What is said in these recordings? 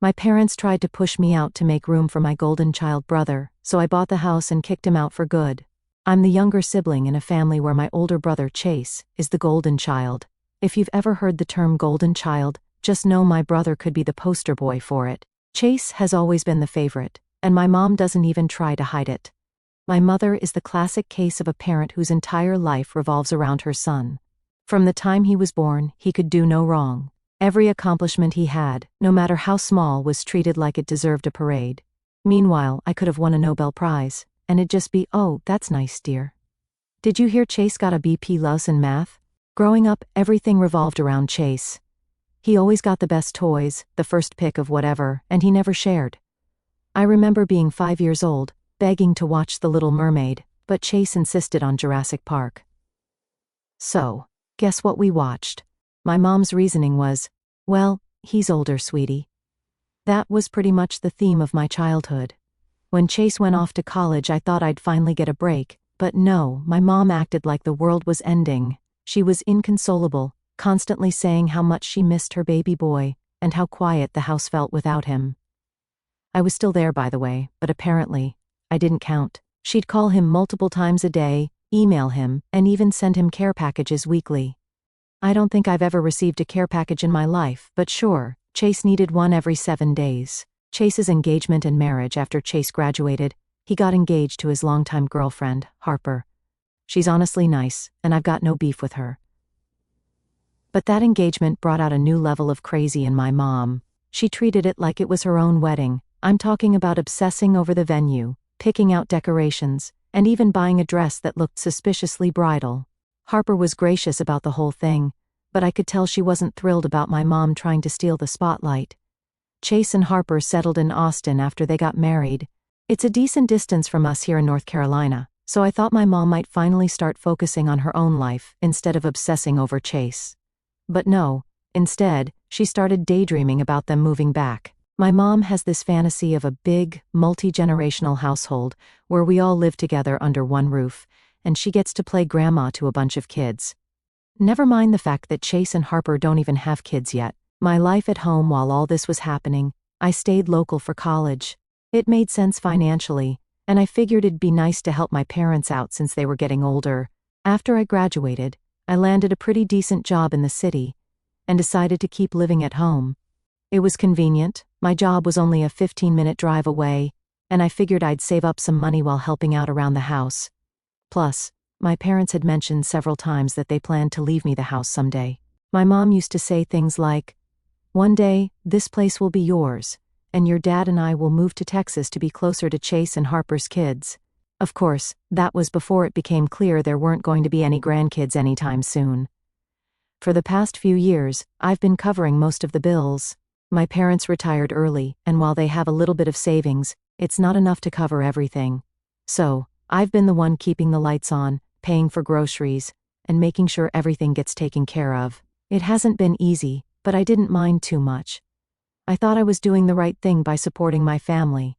My parents tried to push me out to make room for my golden child brother, so I bought the house and kicked him out for good. I'm the younger sibling in a family where my older brother, Chase, is the golden child. If you've ever heard the term golden child, just know my brother could be the poster boy for it. Chase has always been the favorite, and my mom doesn't even try to hide it. My mother is the classic case of a parent whose entire life revolves around her son. From the time he was born, he could do no wrong. Every accomplishment he had, no matter how small, was treated like it deserved a parade. Meanwhile, I could have won a Nobel Prize, and it'd just be, "Oh, that's nice, dear." Did you hear Chase got a B+ in math? Growing up, everything revolved around Chase. He always got the best toys, the first pick of whatever, and he never shared. I remember being 5 years old, begging to watch The Little Mermaid, but Chase insisted on Jurassic Park. So, guess what we watched? My mom's reasoning was, "Well, he's older, sweetie." That was pretty much the theme of my childhood. When Chase went off to college, I thought I'd finally get a break, but no, my mom acted like the world was ending. She was inconsolable, constantly saying how much she missed her baby boy, and how quiet the house felt without him. I was still there, by the way, but apparently, I didn't count. She'd call him multiple times a day, email him, and even send him care packages weekly. I don't think I've ever received a care package in my life, but sure, Chase needed one every 7 days. Chase's engagement and marriage. After Chase graduated, he got engaged to his longtime girlfriend, Harper. She's honestly nice, and I've got no beef with her. But that engagement brought out a new level of crazy in my mom. She treated it like it was her own wedding. I'm talking about obsessing over the venue, picking out decorations, and even buying a dress that looked suspiciously bridal. Harper was gracious about the whole thing, but I could tell she wasn't thrilled about my mom trying to steal the spotlight. Chase and Harper settled in Austin after they got married. It's a decent distance from us here in North Carolina, so I thought my mom might finally start focusing on her own life instead of obsessing over Chase. But no, instead, she started daydreaming about them moving back. My mom has this fantasy of a big, multi-generational household where we all live together under one roof, and she gets to play grandma to a bunch of kids. Never mind the fact that Chase and Harper don't even have kids yet. My life at home while all this was happening, I stayed local for college. It made sense financially, and I figured it'd be nice to help my parents out since they were getting older. After I graduated, I landed a pretty decent job in the city, and decided to keep living at home. It was convenient, my job was only a 15-minute drive away, and I figured I'd save up some money while helping out around the house. Plus, my parents had mentioned several times that they planned to leave me the house someday. My mom used to say things like, "One day, this place will be yours, and your dad and I will move to Texas to be closer to Chase and Harper's kids." Of course, that was before it became clear there weren't going to be any grandkids anytime soon. For the past few years, I've been covering most of the bills. My parents retired early, and while they have a little bit of savings, it's not enough to cover everything. So, I've been the one keeping the lights on, paying for groceries, and making sure everything gets taken care of. It hasn't been easy, but I didn't mind too much. I thought I was doing the right thing by supporting my family.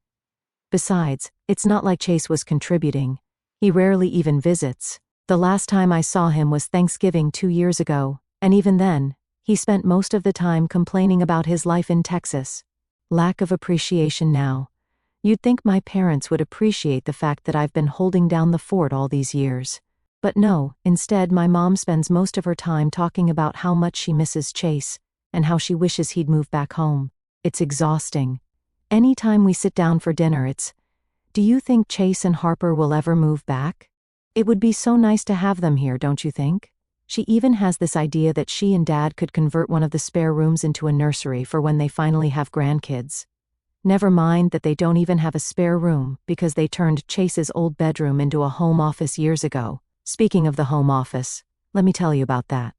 Besides, it's not like Chase was contributing. He rarely even visits. The last time I saw him was Thanksgiving 2 years ago, and even then, he spent most of the time complaining about his life in Texas. Lack of appreciation now. You'd think my parents would appreciate the fact that I've been holding down the fort all these years. But no, instead my mom spends most of her time talking about how much she misses Chase, and how she wishes he'd move back home. It's exhausting. Anytime we sit down for dinner it's, "Do you think Chase and Harper will ever move back? It would be so nice to have them here, don't you think?" She even has this idea that she and Dad could convert one of the spare rooms into a nursery for when they finally have grandkids. Never mind that they don't even have a spare room because they turned Chase's old bedroom into a home office years ago. Speaking of the home office, let me tell you about that.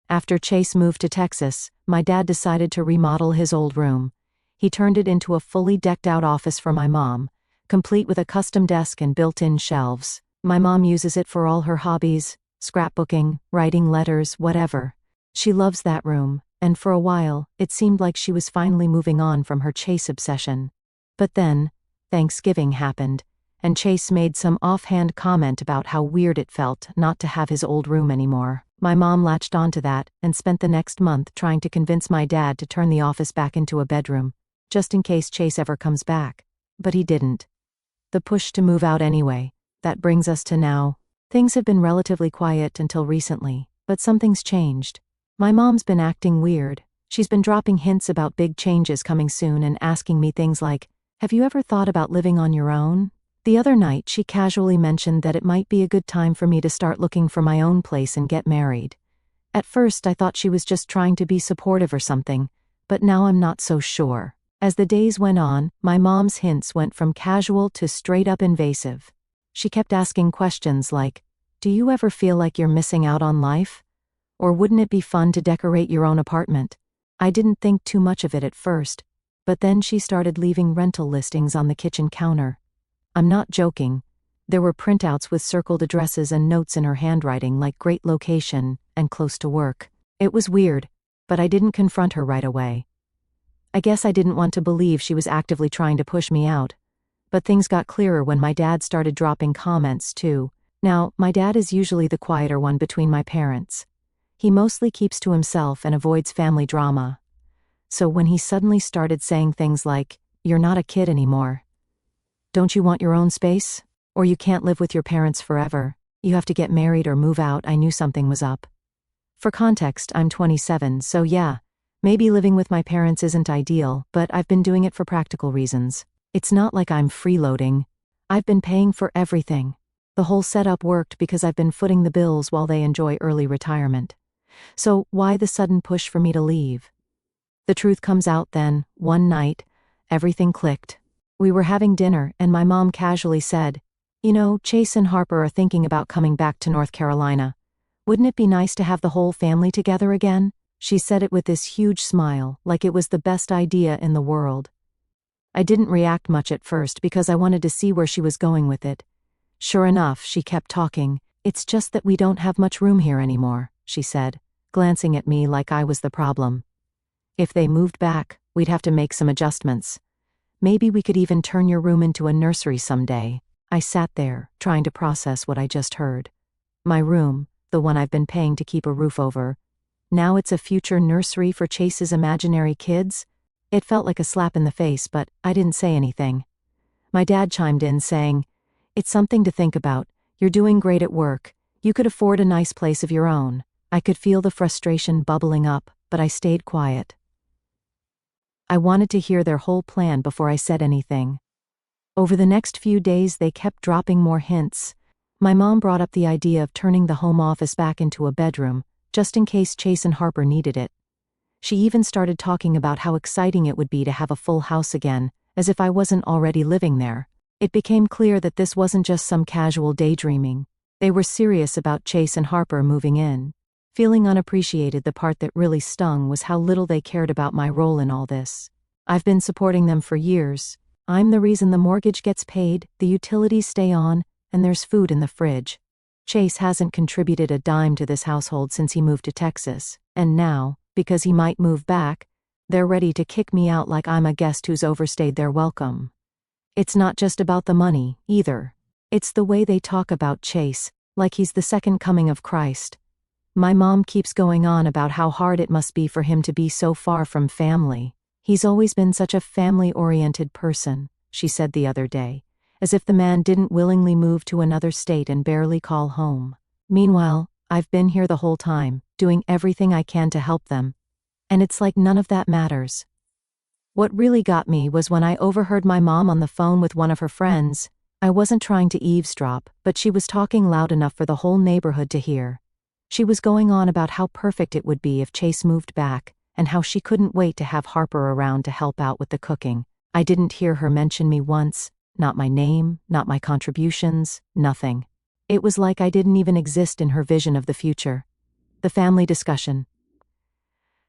After Chase moved to Texas, my dad decided to remodel his old room. He turned it into a fully decked-out office for my mom, complete with a custom desk and built-in shelves. My mom uses it for all her hobbies, scrapbooking, writing letters, whatever. She loves that room, and for a while, it seemed like she was finally moving on from her Chase obsession. But then, Thanksgiving happened, and Chase made some offhand comment about how weird it felt not to have his old room anymore. My mom latched onto that and spent the next month trying to convince my dad to turn the office back into a bedroom. just in case Chase ever comes back. But he didn't. The push to move out anyway. That brings us to now. Things have been relatively quiet until recently, but something's changed. My mom's been acting weird. She's been dropping hints about big changes coming soon and asking me things like, "Have you ever thought about living on your own?" The other night she casually mentioned that it might be a good time for me to start looking for my own place and get married. At first I thought she was just trying to be supportive or something, but now I'm not so sure. As the days went on, my mom's hints went from casual to straight-up invasive. She kept asking questions like, "Do you ever feel like you're missing out on life? Or wouldn't it be fun to decorate your own apartment?" I didn't think too much of it at first, but then she started leaving rental listings on the kitchen counter. I'm not joking. There were printouts with circled addresses and notes in her handwriting like "great location" and "close to work." It was weird, but I didn't confront her right away. I guess I didn't want to believe she was actively trying to push me out. But things got clearer when my dad started dropping comments too. Now, my dad is usually the quieter one between my parents. He mostly keeps to himself and avoids family drama. So when he suddenly started saying things like, "You're not a kid anymore. Don't you want your own space? Or you can't live with your parents forever. You have to get married or move out," I knew something was up. For context, I'm 27, so yeah, maybe living with my parents isn't ideal, but I've been doing it for practical reasons. It's not like I'm freeloading. I've been paying for everything. The whole setup worked because I've been footing the bills while they enjoy early retirement. So why the sudden push for me to leave? The truth comes out then. One night, everything clicked. We were having dinner and my mom casually said, "You know, Chase and Harper are thinking about coming back to North Carolina. Wouldn't it be nice to have the whole family together again?" She said it with this huge smile, like it was the best idea in the world. I didn't react much at first because I wanted to see where she was going with it. Sure enough, she kept talking. "It's just that we don't have much room here anymore," she said, glancing at me like I was the problem. "If they moved back, we'd have to make some adjustments. Maybe we could even turn your room into a nursery someday." I sat there, trying to process what I just heard. My room, the one I've been paying to keep a roof over. Now it's a future nursery for Chase's imaginary kids? It felt like a slap in the face, but I didn't say anything. My dad chimed in saying, "It's something to think about. You're doing great at work. You could afford a nice place of your own." I could feel the frustration bubbling up, but I stayed quiet. I wanted to hear their whole plan before I said anything. Over the next few days they kept dropping more hints. My mom brought up the idea of turning the home office back into a bedroom, just in case Chase and Harper needed it. She even started talking about how exciting it would be to have a full house again, as if I wasn't already living there. It became clear that this wasn't just some casual daydreaming. They were serious about Chase and Harper moving in. Feeling unappreciated, the part that really stung was how little they cared about my role in all this. I've been supporting them for years. I'm the reason the mortgage gets paid, the utilities stay on, and there's food in the fridge. Chase hasn't contributed a dime to this household since he moved to Texas, and now, because he might move back, they're ready to kick me out like I'm a guest who's overstayed their welcome. It's not just about the money, either. It's the way they talk about Chase, like he's the second coming of Christ. My mom keeps going on about how hard it must be for him to be so far from family. "He's always been such a family-oriented person," she said the other day, as if the man didn't willingly move to another state and barely call home. Meanwhile, I've been here the whole time, doing everything I can to help them. And it's like none of that matters. What really got me was when I overheard my mom on the phone with one of her friends. I wasn't trying to eavesdrop, but she was talking loud enough for the whole neighborhood to hear. She was going on about how perfect it would be if Chase moved back, and how she couldn't wait to have Harper around to help out with the cooking. I didn't hear her mention me once, not my name, not my contributions, nothing. It was like I didn't even exist in her vision of the future. The family discussion.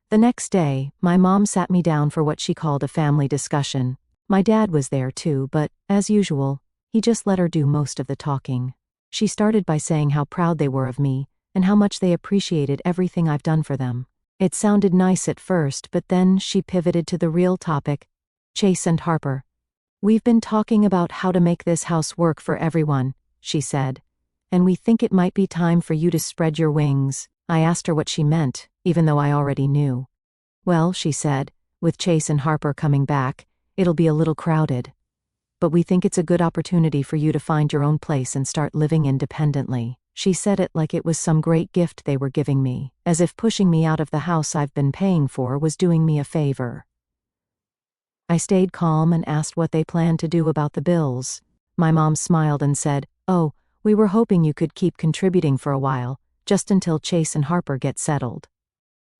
The next day, my mom sat me down for what she called a family discussion. My dad was there too, but, as usual, he just let her do most of the talking. She started by saying how proud they were of me, and how much they appreciated everything I've done for them. It sounded nice at first, but then she pivoted to the real topic, Chase and Harper. "We've been talking about how to make this house work for everyone," she said. "And we think it might be time for you to spread your wings." I asked her what she meant, even though I already knew. "Well," she said, "with Chase and Harper coming back, It'll be a little crowded. But we think it's a good opportunity for you to find your own place and start living independently." She said it like it was some great gift they were giving me, as if pushing me out of the house I've been paying for was doing me a favor. I stayed calm and asked what they planned to do about the bills. My mom smiled and said, "Oh, we were hoping you could keep contributing for a while, just until Chase and Harper get settled."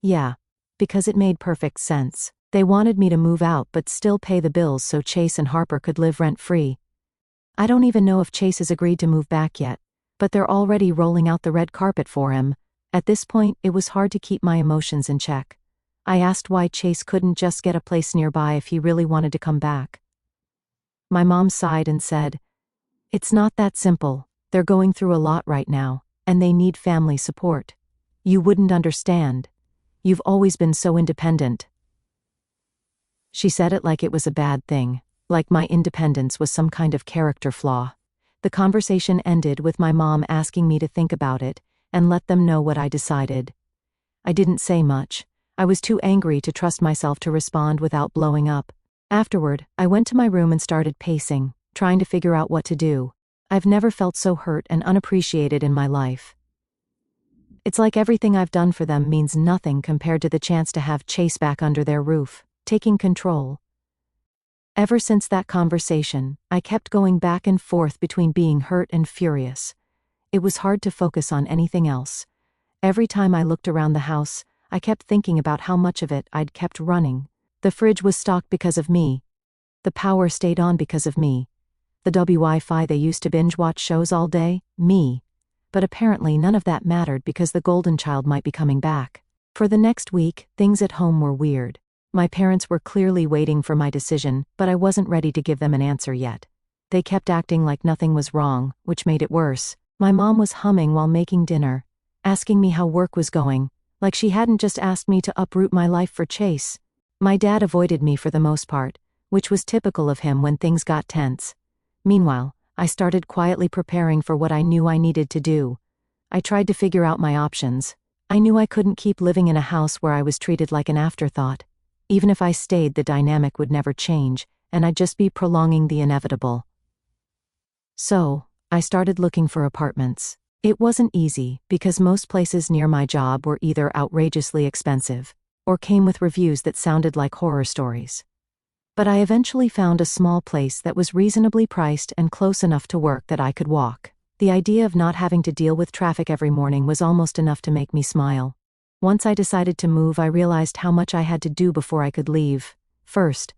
Yeah, because it made perfect sense. They wanted me to move out but still pay the bills so Chase and Harper could live rent-free. I don't even know if Chase has agreed to move back yet, but they're already rolling out the red carpet for him. At this point, it was hard to keep my emotions in check. I asked why Chase couldn't just get a place nearby if he really wanted to come back. My mom sighed and said, "It's not that simple. They're going through a lot right now, and they need family support. You wouldn't understand. You've always been so independent." She said it like it was a bad thing, like my independence was some kind of character flaw. The conversation ended with my mom asking me to think about it and let them know what I decided. I didn't say much. I was too angry to trust myself to respond without blowing up. Afterward, I went to my room and started pacing, trying to figure out what to do. I've never felt so hurt and unappreciated in my life. It's like everything I've done for them means nothing compared to the chance to have Chase back under their roof, taking control. Ever since that conversation, I kept going back and forth between being hurt and furious. It was hard to focus on anything else. Every time I looked around the house, I kept thinking about how much of it I'd kept running. The fridge was stocked because of me. The power stayed on because of me. The Wi-Fi they used to binge-watch shows all day, me. But apparently none of that mattered because the golden child might be coming back. For the next week, things at home were weird. My parents were clearly waiting for my decision, but I wasn't ready to give them an answer yet. They kept acting like nothing was wrong, which made it worse. My mom was humming while making dinner, asking me how work was going, like she hadn't just asked me to uproot my life for Chase. My dad avoided me for the most part, which was typical of him when things got tense. Meanwhile, I started quietly preparing for what I knew I needed to do. I tried to figure out my options. I knew I couldn't keep living in a house where I was treated like an afterthought. Even if I stayed, the dynamic would never change, and I'd just be prolonging the inevitable. So, I started looking for apartments. It wasn't easy, because most places near my job were either outrageously expensive, or came with reviews that sounded like horror stories. But I eventually found a small place that was reasonably priced and close enough to work that I could walk. The idea of not having to deal with traffic every morning was almost enough to make me smile. Once I decided to move, I realized how much I had to do before I could leave. First,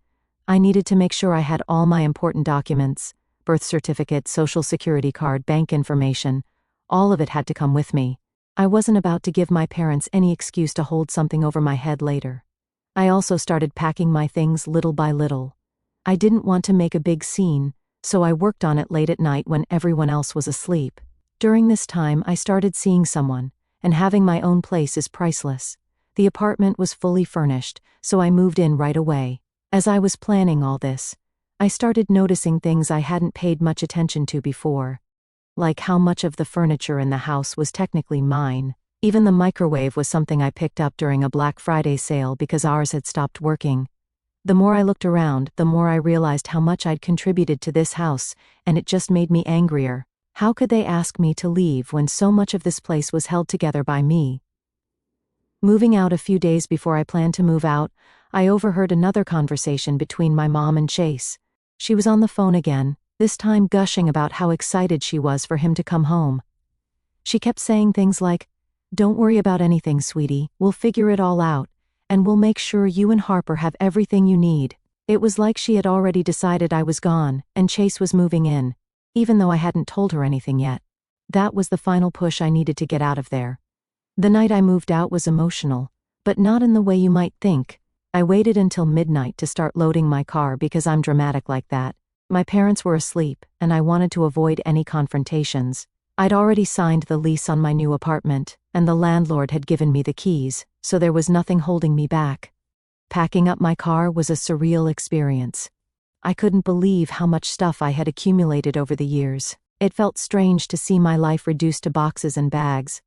I needed to make sure I had all my important documents, birth certificate, social security card, bank information. All of it had to come with me. I wasn't about to give my parents any excuse to hold something over my head later. I also started packing my things little by little. I didn't want to make a big scene, so I worked on it late at night when everyone else was asleep. During this time, I started seeing someone, and having my own place is priceless. The apartment was fully furnished, so I moved in right away. As I was planning all this, I started noticing things I hadn't paid much attention to before. Like how much of the furniture in the house was technically mine. Even the microwave was something I picked up during a Black Friday sale because ours had stopped working. The more I looked around, the more I realized how much I'd contributed to this house, and it just made me angrier. How could they ask me to leave when so much of this place was held together by me? Moving out a few days before I planned to move out, I overheard another conversation between my mom and Chase. She was on the phone again, this time gushing about how excited she was for him to come home. She kept saying things like, "Don't worry about anything, sweetie, we'll figure it all out, and we'll make sure you and Harper have everything you need." It was like she had already decided I was gone, and Chase was moving in, even though I hadn't told her anything yet. That was the final push I needed to get out of there. The night I moved out was emotional, but not in the way you might think. I waited until midnight to start loading my car because I'm dramatic like that. My parents were asleep, and I wanted to avoid any confrontations. I'd already signed the lease on my new apartment, and the landlord had given me the keys, so there was nothing holding me back. Packing up my car was a surreal experience. I couldn't believe how much stuff I had accumulated over the years. It felt strange to see my life reduced to boxes and bags.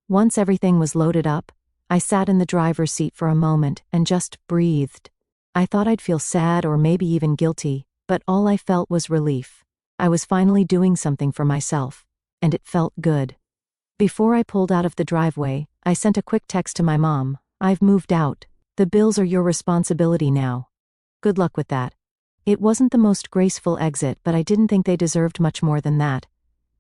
Once everything was loaded up, I sat in the driver's seat for a moment and just breathed. I thought I'd feel sad or maybe even guilty, but all I felt was relief. I was finally doing something for myself, and it felt good. Before I pulled out of the driveway, I sent a quick text to my mom. "I've moved out. The bills are your responsibility now. Good luck with that." It wasn't the most graceful exit, but I didn't think they deserved much more than that.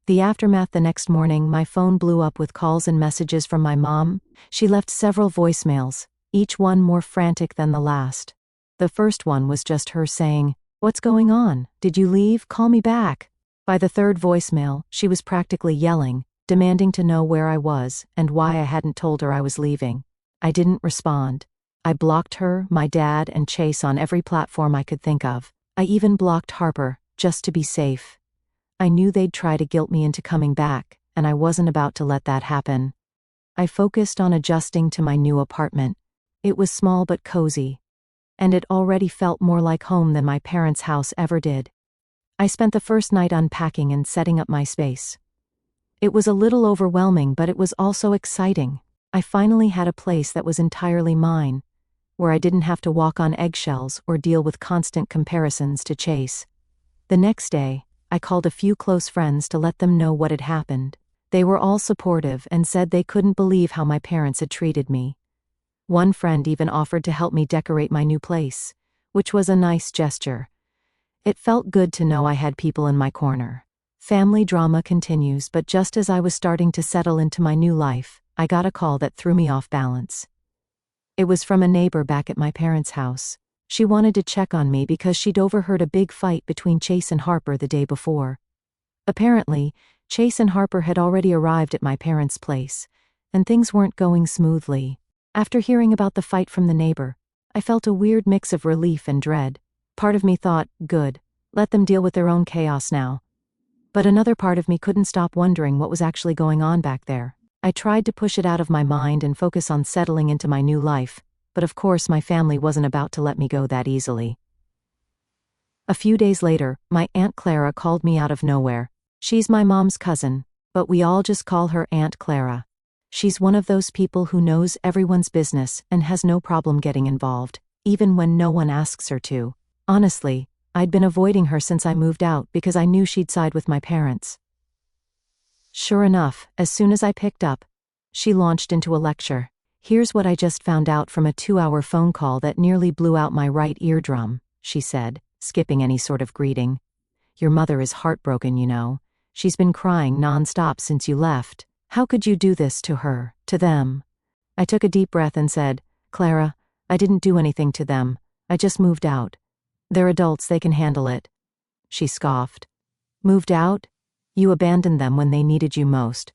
The aftermath: the next morning, my phone blew up with calls and messages from my mom. She left several voicemails, each one more frantic than the last. The first one was just her saying, "What's going on? Did you leave? Call me back." By the third voicemail, she was practically yelling, demanding to know where I was and why I hadn't told her I was leaving. I didn't respond. I blocked her, my dad, and Chase on every platform I could think of. I even blocked Harper, just to be safe. I knew they'd try to guilt me into coming back, and I wasn't about to let that happen. I focused on adjusting to my new apartment. It was small but cozy, and it already felt more like home than my parents' house ever did. I spent the first night unpacking and setting up my space. It was a little overwhelming, but it was also exciting. I finally had a place that was entirely mine, where I didn't have to walk on eggshells or deal with constant comparisons to Chase. The next day, I called a few close friends to let them know what had happened. They were all supportive and said they couldn't believe how my parents had treated me. One friend even offered to help me decorate my new place, which was a nice gesture. It felt good to know I had people in my corner. Family drama continues, but just as I was starting to settle into my new life, I got a call that threw me off balance. It was from a neighbor back at my parents' house. She wanted to check on me because she'd overheard a big fight between Chase and Harper the day before. Apparently, Chase and Harper had already arrived at my parents' place, and things weren't going smoothly. After hearing about the fight from the neighbor, I felt a weird mix of relief and dread. Part of me thought, good, let them deal with their own chaos now. But another part of me couldn't stop wondering what was actually going on back there. I tried to push it out of my mind and focus on settling into my new life, but of course my family wasn't about to let me go that easily. A few days later, my Aunt Clara called me out of nowhere. She's my mom's cousin, but we all just call her Aunt Clara. She's one of those people who knows everyone's business and has no problem getting involved, even when no one asks her to. Honestly, I'd been avoiding her since I moved out because I knew she'd side with my parents. Sure enough, as soon as I picked up, she launched into a lecture. "Here's what I just found out from a 2-hour phone call that nearly blew out my right eardrum," she said, skipping any sort of greeting. "Your mother is heartbroken, you know. She's been crying nonstop since you left. How could you do this to her, to them?" I took a deep breath and said, "Clara, I didn't do anything to them. I just moved out. They're adults, they can handle it." She scoffed. "Moved out? You abandoned them when they needed you most.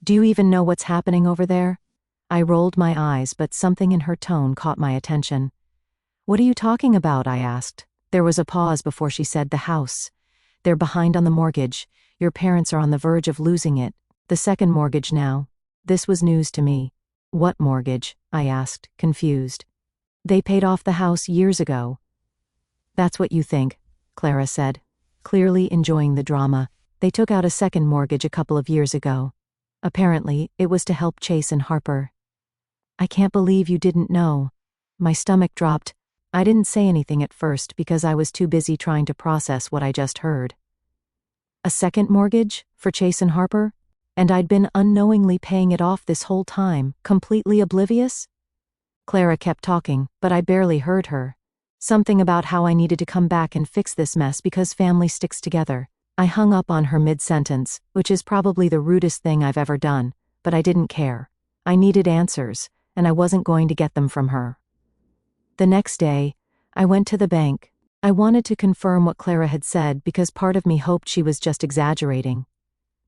Do you even know what's happening over there?" I rolled my eyes, but something in her tone caught my attention. "What are you talking about?" I asked. There was a pause before she said, "The house. They're behind on the mortgage. Your parents are on the verge of losing it. The second mortgage now." This was news to me. "What mortgage?" I asked, confused. "They paid off the house years ago." "That's what you think," Clara said, clearly enjoying the drama. "They took out a second mortgage a couple of years ago. Apparently, it was to help Chase and Harper." "I can't believe you didn't know." My stomach dropped. I didn't say anything at first because I was too busy trying to process what I just heard. A second mortgage? For Chase and Harper? And I'd been unknowingly paying it off this whole time, completely oblivious? Clara kept talking, but I barely heard her. Something about how I needed to come back and fix this mess because family sticks together. I hung up on her mid-sentence, which is probably the rudest thing I've ever done, but I didn't care. I needed answers, and I wasn't going to get them from her. The next day, I went to the bank. I wanted to confirm what Clara had said because part of me hoped she was just exaggerating.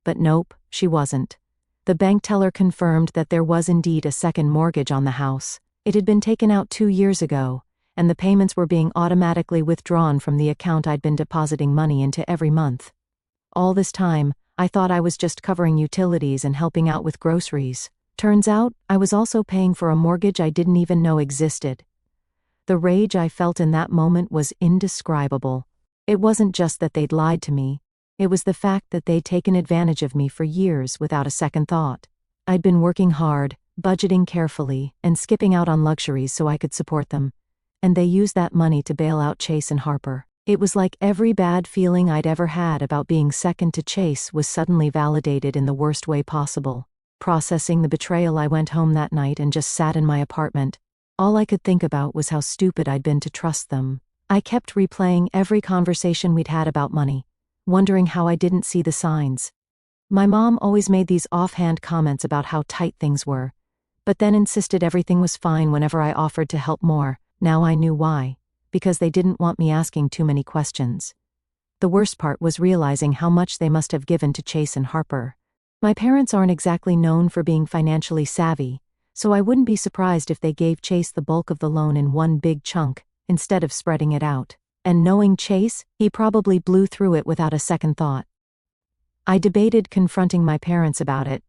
But nope, she wasn't. The bank teller confirmed that there was indeed a second mortgage on the house. It had been taken out 2 years ago, and the payments were being automatically withdrawn from the account I'd been depositing money into every month. All this time, I thought I was just covering utilities and helping out with groceries. Turns out, I was also paying for a mortgage I didn't even know existed. The rage I felt in that moment was indescribable. It wasn't just that they'd lied to me. It was the fact that they'd taken advantage of me for years without a second thought. I'd been working hard, budgeting carefully, and skipping out on luxuries so I could support them. and they used that money to bail out Chase and Harper. It was like every bad feeling I'd ever had about being second to Chase was suddenly validated in the worst way possible. Processing the betrayal, I went home that night and just sat in my apartment. All I could think about was how stupid I'd been to trust them. I kept replaying every conversation we'd had about money, wondering how I didn't see the signs. My mom always made these offhand comments about how tight things were, but then insisted everything was fine whenever I offered to help more. Now I knew why. Because they didn't want me asking too many questions. The worst part was realizing how much they must have given to Chase and Harper. My parents aren't exactly known for being financially savvy, so I wouldn't be surprised if they gave Chase the bulk of the loan in one big chunk, instead of spreading it out. And knowing Chase, he probably blew through it without a second thought. I debated confronting my parents about it,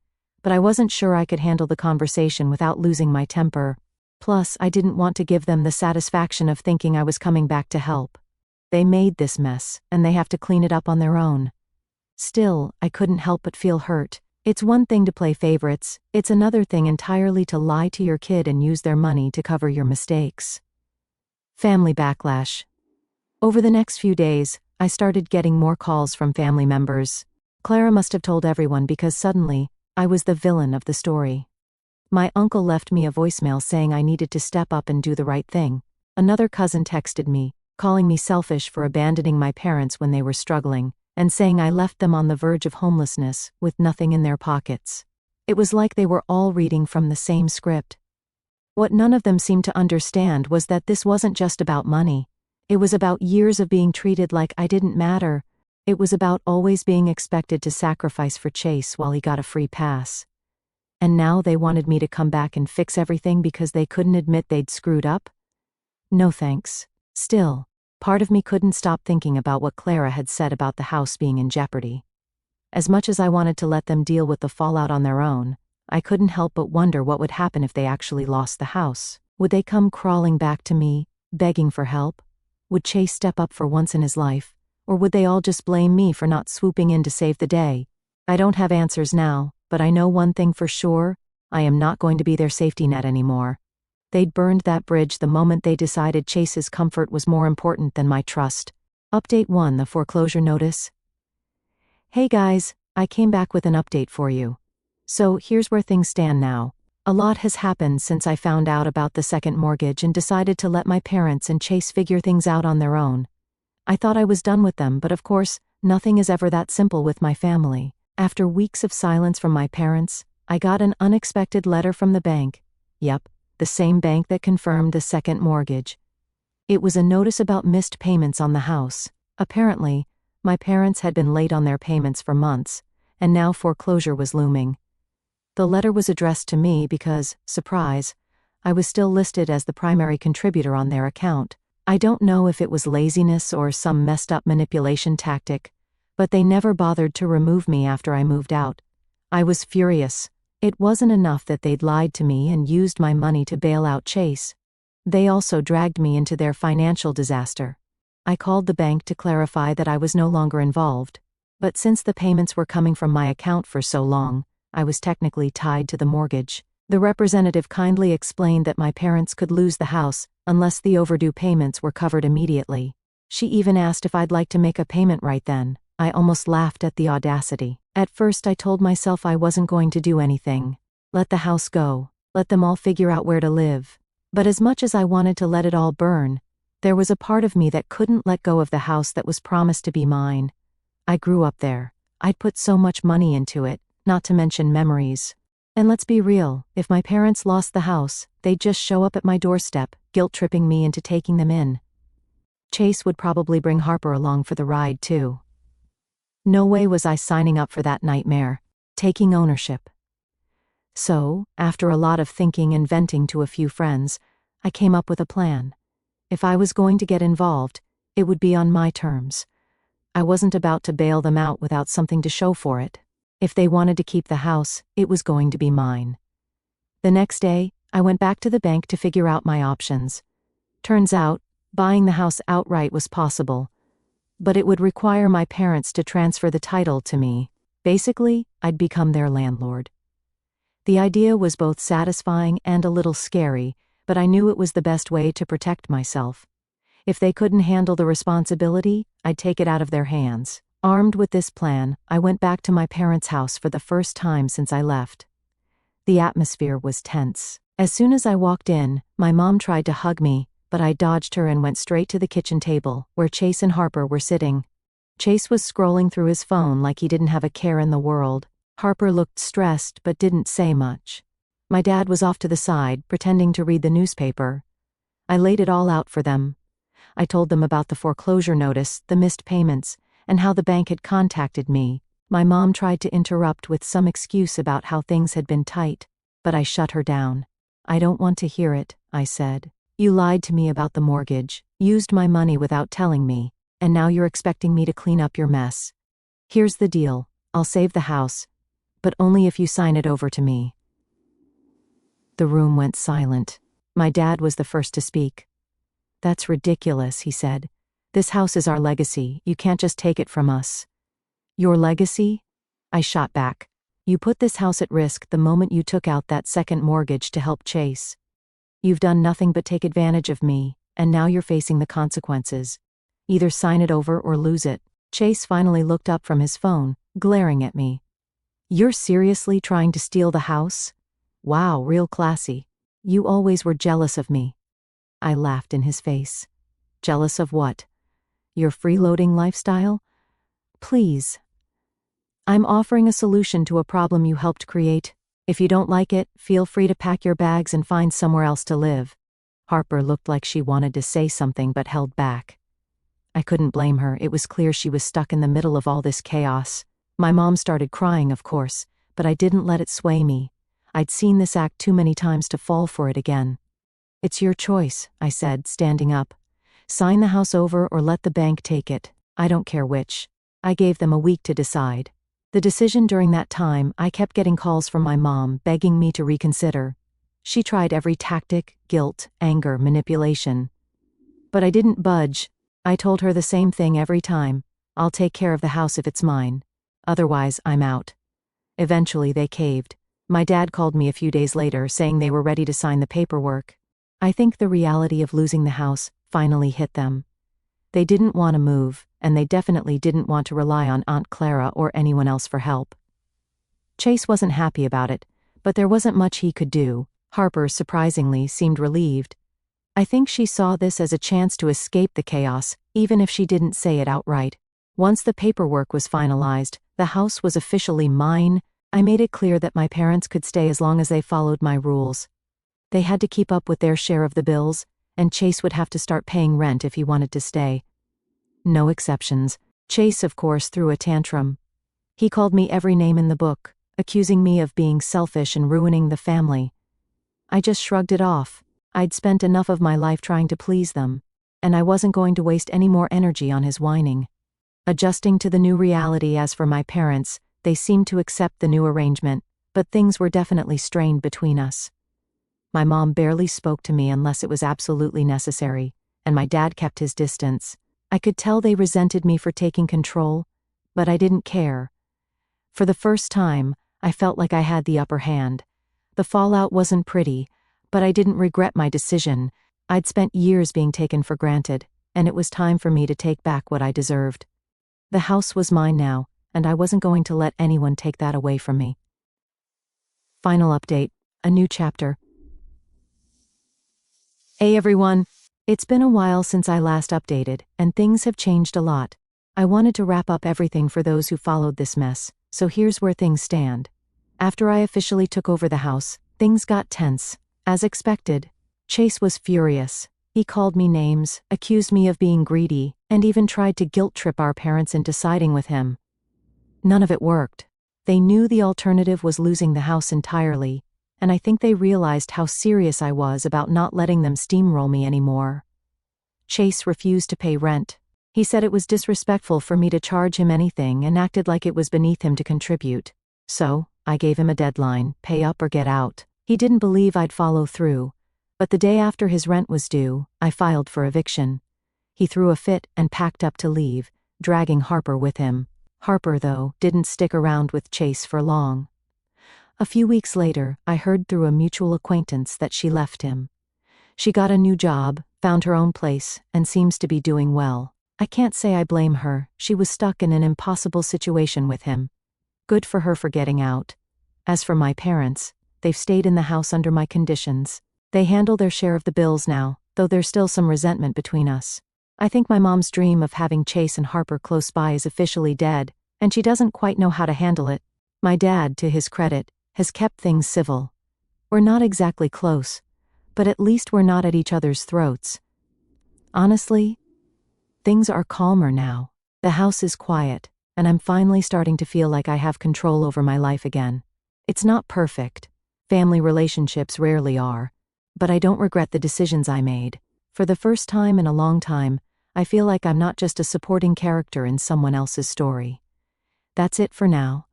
but I wasn't sure I could handle the conversation without losing my temper. Plus, I didn't want to give them the satisfaction of thinking I was coming back to help. They made this mess, and they have to clean it up on their own. Still, I couldn't help but feel hurt. It's one thing to play favorites, it's another thing entirely to lie to your kid and use their money to cover your mistakes. Family backlash. Over the next few days, I started getting more calls from family members. Clara must have told everyone because suddenly, I was the villain of the story. My uncle left me a voicemail saying I needed to step up and do the right thing. Another cousin texted me, calling me selfish for abandoning my parents when they were struggling, and saying I left them on the verge of homelessness, with nothing in their pockets. It was like they were all reading from the same script. What none of them seemed to understand was that this wasn't just about money. It was about years of being treated like I didn't matter. It was about always being expected to sacrifice for Chase while he got a free pass. And now they wanted me to come back and fix everything because they couldn't admit they'd screwed up? No thanks. Still, part of me couldn't stop thinking about what Clara had said about the house being in jeopardy. As much as I wanted to let them deal with the fallout on their own, I couldn't help but wonder what would happen if they actually lost the house. Would they come crawling back to me, begging for help? Would Chase step up for once in his life? Or would they all just blame me for not swooping in to save the day? I don't have answers now, but I know one thing for sure, I am not going to be their safety net anymore. They'd burned that bridge the moment they decided Chase's comfort was more important than my trust. Update 1: The foreclosure notice. Hey guys, I came back with an update for you. So here's where things stand now. A lot has happened since I found out about the second mortgage and decided to let my parents and Chase figure things out on their own. I thought I was done with them, but of course, nothing is ever that simple with my family. After weeks of silence from my parents, I got an unexpected letter from the bank. Yep, the same bank that confirmed the second mortgage. It was a notice about missed payments on the house. Apparently, my parents had been late on their payments for months, and now foreclosure was looming. The letter was addressed to me because, surprise, I was still listed as the primary contributor on their account. I don't know if it was laziness or some messed up manipulation tactic, but they never bothered to remove me after I moved out. I was furious. It wasn't enough that they'd lied to me and used my money to bail out Chase. They also dragged me into their financial disaster. I called the bank to clarify that I was no longer involved, but since the payments were coming from my account for so long, I was technically tied to the mortgage. The representative kindly explained that my parents could lose the house unless the overdue payments were covered immediately. She even asked if I'd like to make a payment right then. I almost laughed at the audacity. At first I told myself I wasn't going to do anything. Let the house go. Let them all figure out where to live. But as much as I wanted to let it all burn, there was a part of me that couldn't let go of the house that was promised to be mine. I grew up there. I'd put so much money into it, not to mention memories. And let's be real, if my parents lost the house, they'd just show up at my doorstep, guilt-tripping me into taking them in. Chase would probably bring Harper along for the ride too. No way was I signing up for that nightmare, taking ownership. So, after a lot of thinking and venting to a few friends, I came up with a plan. If I was going to get involved, it would be on my terms. I wasn't about to bail them out without something to show for it. If they wanted to keep the house, it was going to be mine. The next day, I went back to the bank to figure out my options. Turns out, buying the house outright was possible, but it would require my parents to transfer the title to me. Basically, I'd become their landlord. The idea was both satisfying and a little scary, but I knew it was the best way to protect myself. If they couldn't handle the responsibility, I'd take it out of their hands. Armed with this plan, I went back to my parents' house for the first time since I left. The atmosphere was tense. As soon as I walked in, my mom tried to hug me, but I dodged her and went straight to the kitchen table, where Chase and Harper were sitting. Chase was scrolling through his phone like he didn't have a care in the world. Harper looked stressed but didn't say much. My dad was off to the side, pretending to read the newspaper. I laid it all out for them. I told them about the foreclosure notice, the missed payments, and how the bank had contacted me. My mom tried to interrupt with some excuse about how things had been tight, but I shut her down. "I don't want to hear it," I said. "You lied to me about the mortgage, used my money without telling me, and now you're expecting me to clean up your mess. Here's the deal, I'll save the house, but only if you sign it over to me." The room went silent. My dad was the first to speak. "That's ridiculous," he said. "This house is our legacy, you can't just take it from us." "Your legacy?" I shot back. "You put this house at risk the moment you took out that second mortgage to help Chase. You've done nothing but take advantage of me, and now you're facing the consequences. Either sign it over or lose it." Chase finally looked up from his phone, glaring at me. "You're seriously trying to steal the house? Wow, real classy. You always were jealous of me." I laughed in his face. "Jealous of what? Your freeloading lifestyle? Please. I'm offering a solution to a problem you helped create. If you don't like it, feel free to pack your bags and find somewhere else to live." Harper looked like she wanted to say something but held back. I couldn't blame her, it was clear she was stuck in the middle of all this chaos. My mom started crying, of course, but I didn't let it sway me. I'd seen this act too many times to fall for it again. "It's your choice," I said, standing up. "Sign the house over or let the bank take it. I don't care which." I gave them a week to decide. The decision during that time, I kept getting calls from my mom begging me to reconsider. She tried every tactic, guilt, anger, manipulation. But I didn't budge. I told her the same thing every time. "I'll take care of the house if it's mine. Otherwise, I'm out." Eventually, they caved. My dad called me a few days later, saying they were ready to sign the paperwork. I think the reality of losing the house finally hit them. They didn't want to move, and they definitely didn't want to rely on Aunt Clara or anyone else for help. Chase wasn't happy about it, but there wasn't much he could do. Harper, surprisingly, seemed relieved. I think she saw this as a chance to escape the chaos, even if she didn't say it outright. Once the paperwork was finalized, the house was officially mine. I made it clear that my parents could stay as long as they followed my rules. They had to keep up with their share of the bills, and Chase would have to start paying rent if he wanted to stay. No exceptions. Chase, of course, threw a tantrum. He called me every name in the book, accusing me of being selfish and ruining the family. I just shrugged it off. I'd spent enough of my life trying to please them, and I wasn't going to waste any more energy on his whining. Adjusting to the new reality. As for my parents, they seemed to accept the new arrangement, but things were definitely strained between us. My mom barely spoke to me unless it was absolutely necessary, and my dad kept his distance. I could tell they resented me for taking control, but I didn't care. For the first time, I felt like I had the upper hand. The fallout wasn't pretty, but I didn't regret my decision. I'd spent years being taken for granted, and it was time for me to take back what I deserved. The house was mine now, and I wasn't going to let anyone take that away from me. Final update, a new chapter. Hey everyone, it's been a while since I last updated, and things have changed a lot. I wanted to wrap up everything for those who followed this mess, so here's where things stand. After I officially took over the house, things got tense. As expected, Chase was furious. He called me names, accused me of being greedy, and even tried to guilt-trip our parents into siding with him. None of it worked. They knew the alternative was losing the house entirely, and I think they realized how serious I was about not letting them steamroll me anymore. Chase refused to pay rent. He said it was disrespectful for me to charge him anything and acted like it was beneath him to contribute. So, I gave him a deadline, pay up or get out. He didn't believe I'd follow through, but the day after his rent was due, I filed for eviction. He threw a fit and packed up to leave, dragging Harper with him. Harper, though, didn't stick around with Chase for long. A few weeks later, I heard through a mutual acquaintance that she left him. She got a new job, found her own place, and seems to be doing well. I can't say I blame her, she was stuck in an impossible situation with him. Good for her for getting out. As for my parents, they've stayed in the house under my conditions. They handle their share of the bills now, though there's still some resentment between us. I think my mom's dream of having Chase and Harper close by is officially dead, and she doesn't quite know how to handle it. My dad, to his credit, has kept things civil. We're not exactly close, but at least we're not at each other's throats. Honestly, things are calmer now. The house is quiet, and I'm finally starting to feel like I have control over my life again. It's not perfect. Family relationships rarely are. But I don't regret the decisions I made. For the first time in a long time, I feel like I'm not just a supporting character in someone else's story. That's it for now.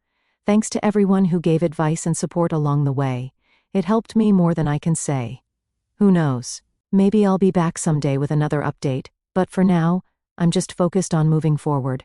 Thanks to everyone who gave advice and support along the way. It helped me more than I can say. Who knows? Maybe I'll be back someday with another update, but for now, I'm just focused on moving forward.